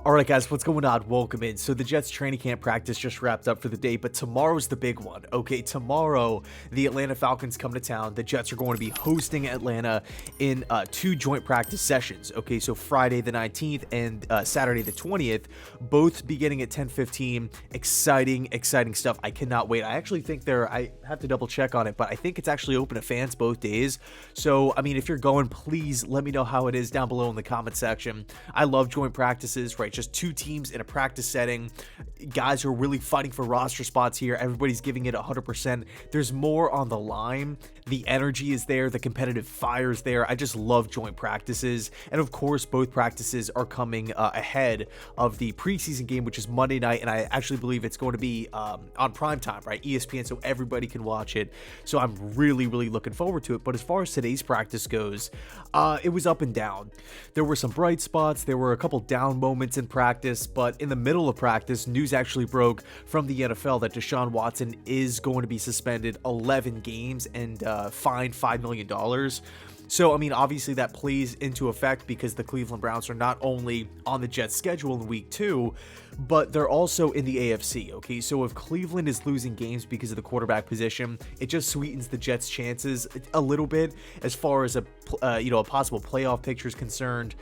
All right, guys, what's going on? Welcome in. So the Jets training camp practice just wrapped up for the day, but tomorrow's the big one. Okay, tomorrow the Atlanta Falcons come to town. The Jets are going to be hosting Atlanta in two joint practice sessions. Okay, so Friday the 19th and Saturday the 20th, both beginning at 10:15. Exciting stuff. I cannot wait. I actually think I have to double check on it, but I think it's actually open to fans both days. So, I mean, if you're going, please let me know how it is down below in the comment section. I love joint practices, right? Just two teams in a practice setting. Guys are really fighting for roster spots here. Everybody's giving it 100%. There's more on the line. The energy is there. The competitive fire is there. I just love joint practices. And of course, both practices are coming ahead of the preseason game, which is Monday night. And I actually believe it's going to be on prime time, right? ESPN, so everybody can watch it. So I'm really looking forward to it. But as far as today's practice goes, it was up and down. There were some bright spots. There were a couple down moments in practice, but in the middle of practice, news actually broke from the NFL that Deshaun Watson is going to be suspended 11 games and fined $5 million. So, I mean, obviously that plays into effect because the Cleveland Browns are not only on the Jets schedule in week 2, but they're also in the AFC, okay? So if Cleveland is losing games because of the quarterback position, it just sweetens the Jets' chances a little bit as far as a possible playoff picture is concerned.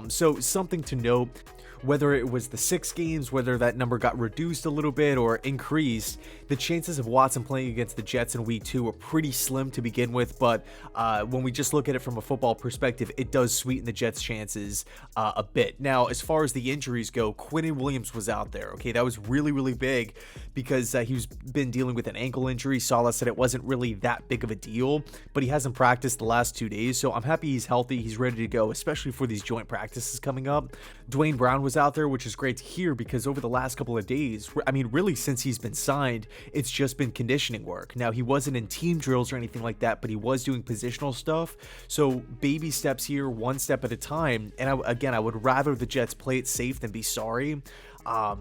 So something to note. Whether it was the 6 games, whether that number got reduced a little bit or increased, the chances of Watson playing against the Jets in week 2 were pretty slim to begin with, but when we just look at it from a football perspective, it does sweeten the Jets' chances a bit. Now, as far as the injuries go, Quinnen Williams was out there, okay? That was really big because he's been dealing with an ankle injury. Saleh said it wasn't really that big of a deal, but he hasn't practiced the last 2 days, so I'm happy he's healthy. He's ready to go, especially for these joint practices coming up. Dwayne Brown was out there, which is great to hear because over the last couple of days, I mean, really since he's been signed, it's just been conditioning work. Now, he wasn't in team drills or anything like that, but he was doing positional stuff. So baby steps here, one step at a time. And I would rather the Jets play it safe than be sorry.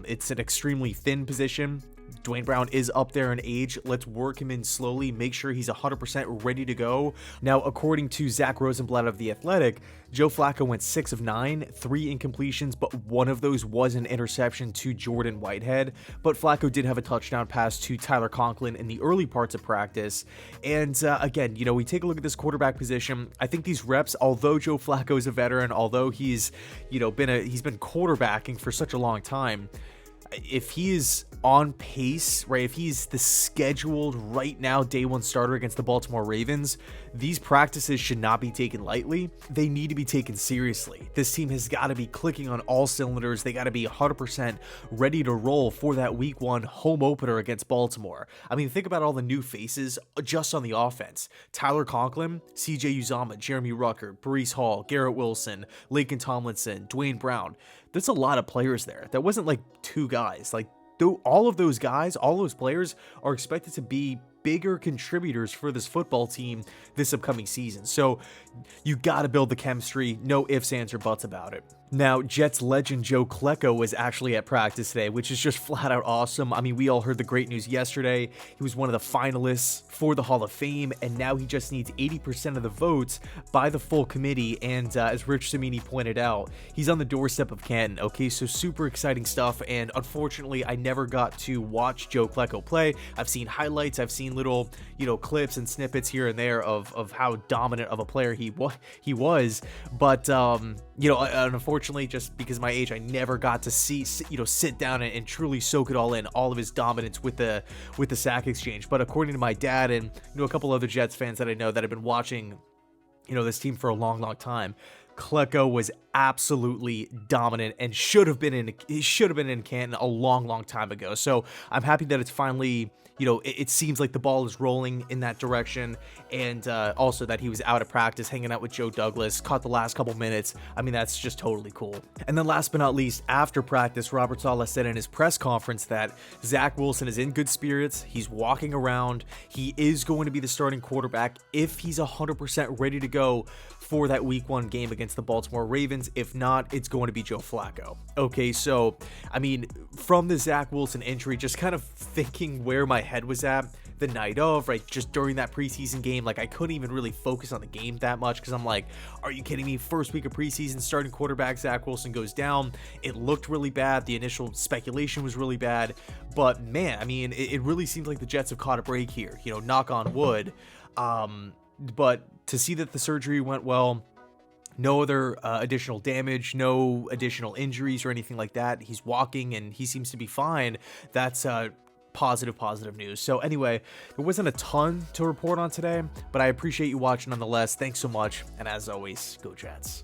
It's an extremely thin position. Dwayne Brown is up there in age. Let's work him in slowly, make sure he's 100% ready to go. Now, according to Zach Rosenblatt of The Athletic, Joe Flacco went 6 of 9, 3 incompletions, but one of those was an interception to Jordan Whitehead. But Flacco did have a touchdown pass to Tyler Conklin in the early parts of practice. And again, we take a look at this quarterback position. I think these reps, although Joe Flacco is a veteran, although he's been quarterbacking for such a long time, if he is on pace, right, if he's the scheduled right now day 1 starter against the Baltimore Ravens, these practices should not be taken lightly. They need to be taken seriously. This team has got to be clicking on all cylinders. They got to be 100% ready to roll for that week 1 home opener against Baltimore. I mean, think about all the new faces just on the offense. Tyler Conklin, CJ Uzomah, Jeremy Rucker, Breece Hall, Garrett Wilson, Laken Tomlinson, Dwayne Brown. There's a lot of players there. That wasn't like 2 guys. Like, all of those guys, all those players are expected to be bigger contributors for this football team this upcoming season. So you got to build the chemistry. No ifs, ands, or buts about it. Now, Jets legend Joe Klecko was actually at practice today, which is just flat out awesome. I mean, we all heard the great news yesterday. He was one of the finalists for the Hall of Fame, and now he just needs 80% of the votes by the full committee. And as Rich Cimini pointed out, he's on the doorstep of Canton. Okay, so super exciting stuff. And unfortunately, I never got to watch Joe Klecko play. I've seen highlights. I've seen little, clips and snippets here and there of how dominant of a player he was. But, unfortunately, just because of my age, I never got to see, sit down and truly soak it all in, all of his dominance with the sack exchange. But according to my dad and a couple other Jets fans that I know that have been watching, this team for a long time, Klecko was absolutely dominant and should have been in Canton a long time ago. So I'm happy that it's finally, it seems like the ball is rolling in that direction, and also that he was out of practice hanging out with Joe Douglas, caught the last couple minutes. I mean, that's just totally cool. And then last but not least, after practice, Robert Saleh said in his press conference that Zach Wilson is in good spirits. He's walking around. He is going to be the starting quarterback if he's 100% ready to go for that week 1 game against the Baltimore Ravens. Browns. If not, it's going to be Joe Flacco. Okay, so, I mean, from the Zach Wilson injury, just kind of thinking where my head was at the night of, right, just during that preseason game, like, I couldn't even really focus on the game that much, because I'm like, are you kidding me? First week of preseason, starting quarterback Zach Wilson goes down. It looked really bad. The initial speculation was really bad, but man, I mean, it really seems like the Jets have caught a break here, you know, knock on wood. But to see that the surgery went well, no other additional damage, no additional injuries or anything like that, he's walking and he seems to be fine, that's positive news. So anyway, there wasn't a ton to report on today, but I appreciate you watching nonetheless. Thanks so much, and as always, go Jets.